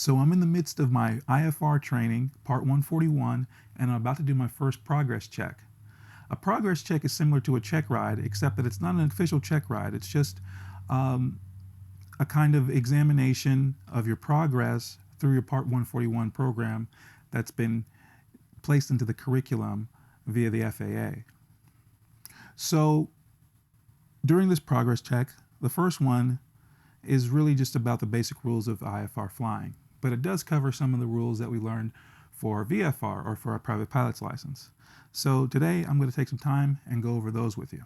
So I'm in the midst of my IFR training, part 141, and I'm about to do my first progress check. A progress check is similar to a check ride, except that it's not an official check ride. It's just a kind of examination of your progress through your part 141 program that's been placed into the curriculum via the FAA. So during this progress check, the first one is really just about the basic rules of IFR flying, but it does cover some of the rules that we learned for VFR or for our private pilot's license. So today I'm going to take some time and go over those with you.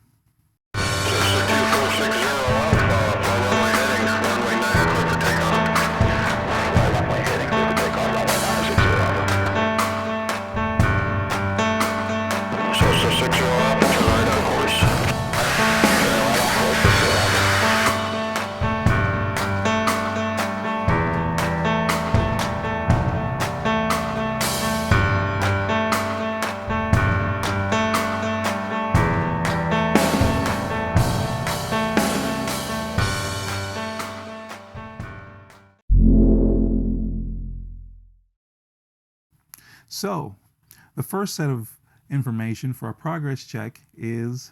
So, the first set of information for our progress check is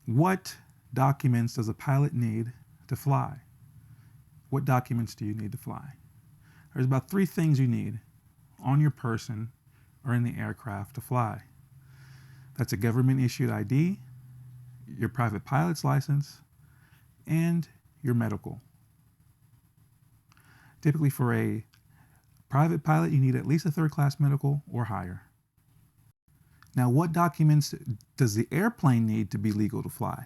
what documents does a pilot need to fly? What documents do you need to fly? There's about 3 things you need on your person or in the aircraft to fly. That's a government issued ID, your private pilot's license, and your medical. Typically for a private pilot, you need at least a 3rd class medical or higher. Now, what documents does the airplane need to be legal to fly?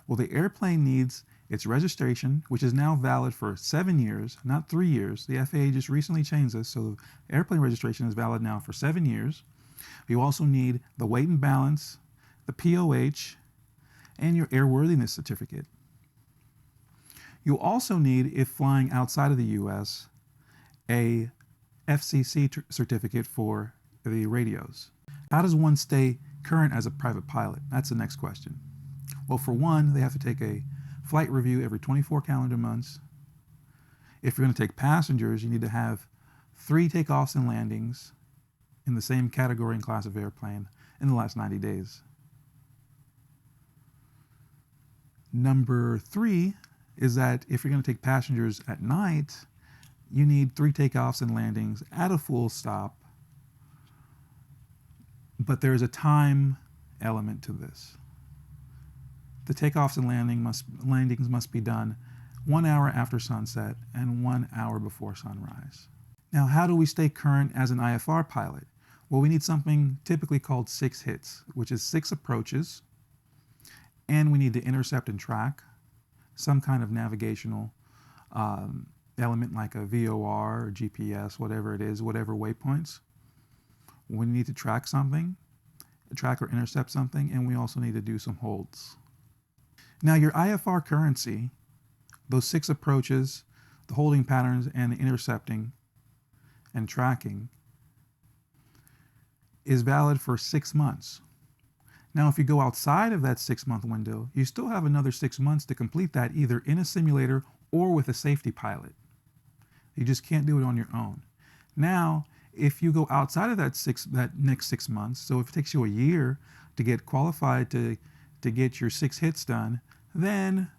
Well, the airplane needs its registration, which is now valid for 7 years, not 3 years. The FAA just recently changed this, so the airplane registration is valid now for 7 years. You also need the weight and balance, the POH, and your airworthiness certificate. You'll also need, if flying outside of the U.S., a FCC certificate for the radios. How does one stay current as a private pilot? That's the next question. Well, for one, they have to take a flight review every 24 calendar months. If you're going to take passengers, you need to have 3 takeoffs and landings in the same category and class of airplane in the last 90 days. Number 3 is that if you're going to take passengers at night, you need 3 takeoffs and landings at a full stop, but there's a time element to this. The takeoffs and landings must be done 1 hour after sunset and 1 hour before sunrise. Now, how do we stay current as an IFR pilot? Well, we need something typically called 6 hits, which is 6 approaches, and we need to intercept and track some kind of navigational element like a VOR or GPS, whatever it is, whatever waypoints. We need to track something, track or intercept something, and we also need to do some holds. Now, your IFR currency, those 6 approaches, the holding patterns, and the intercepting and tracking, is valid for 6 months. Now, if you go outside of that 6-month window, you still have another 6 months to complete that either in a simulator or with a safety pilot. You just can't do it on your own. Now, if you go outside of that next 6 months, so if it takes you a year to get qualified to get your 6 hits done, then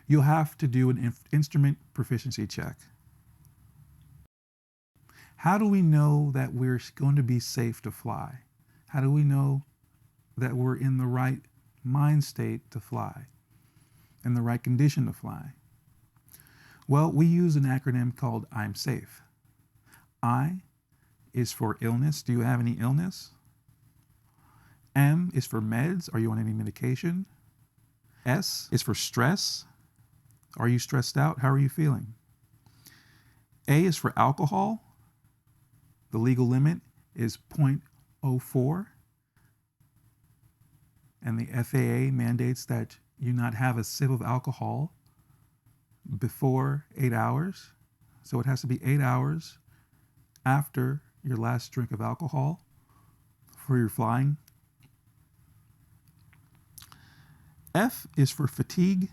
you'll have to do an instrument proficiency check. How do we know that we're going to be safe to fly? How do we know that we're in the right mind state to fly, in the right condition to fly? Well, we use an acronym called I'm safe. I is for illness. Do you have any illness? M is for meds. Are you on any medication? S is for stress. Are you stressed out? How are you feeling? A is for alcohol. The legal limit is 0.04. And the FAA mandates that you not have a sip of alcohol before 8 hours. So it has to be 8 hours after your last drink of alcohol for your flying. F is for fatigue,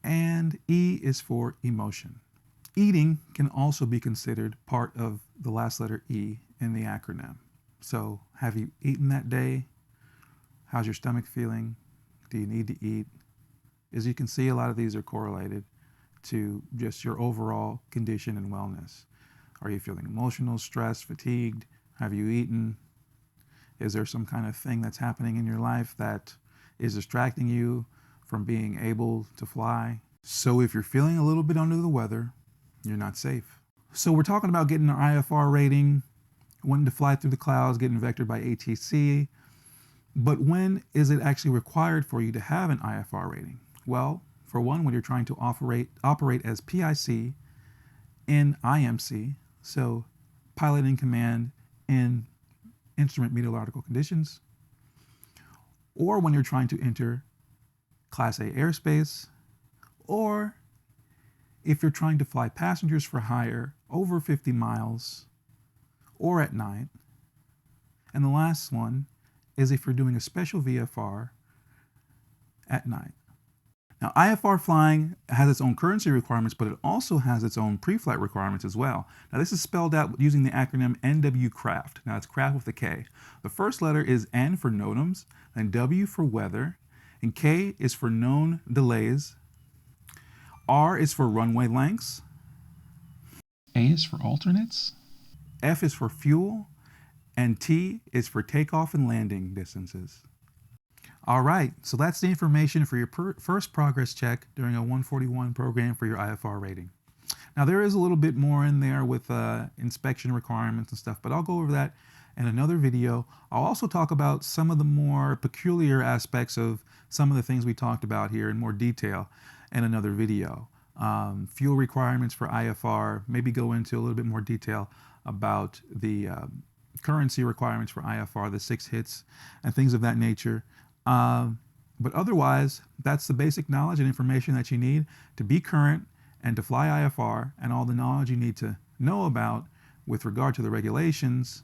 and E is for emotion. Eating can also be considered part of the last letter E in the acronym. So have you eaten that day? How's your stomach feeling? Do you need to eat? As you can see, a lot of these are correlated to just your overall condition and wellness. Are you feeling emotional, stressed, fatigued? Have you eaten? Is there some kind of thing that's happening in your life that is distracting you from being able to fly? So if you're feeling a little bit under the weather, you're not safe. So we're talking about getting an IFR rating, wanting to fly through the clouds, getting vectored by ATC. But when is it actually required for you to have an IFR rating? Well, for one, when you're trying to operate as PIC in IMC, so pilot in command in instrument meteorological conditions, or when you're trying to enter Class A airspace, or if you're trying to fly passengers for hire over 50 miles or at night. And the last one is if you're doing a special VFR at night. Now, IFR flying has its own currency requirements, but it also has its own pre-flight requirements as well. Now, this is spelled out using the acronym NW CRAFT. Now, it's CRAFT with a K. The first letter is N for NOTAMs, then W for weather, and K is for known delays. R is for runway lengths. A is for alternates. F is for fuel. And T is for takeoff and landing distances. All right, so that's the information for your first progress check during a 141 program for your IFR rating. Now, there is a little bit more in there with inspection requirements and stuff, but I'll go over that in another video. I'll also talk about some of the more peculiar aspects of some of the things we talked about here in more detail in another video. Fuel requirements for IFR, maybe go into a little bit more detail about the currency requirements for IFR, the 6 hits, and things of that nature. But otherwise, that's the basic knowledge and information that you need to be current and to fly IFR, and all the knowledge you need to know about with regard to the regulations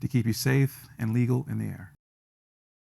to keep you safe and legal in the air.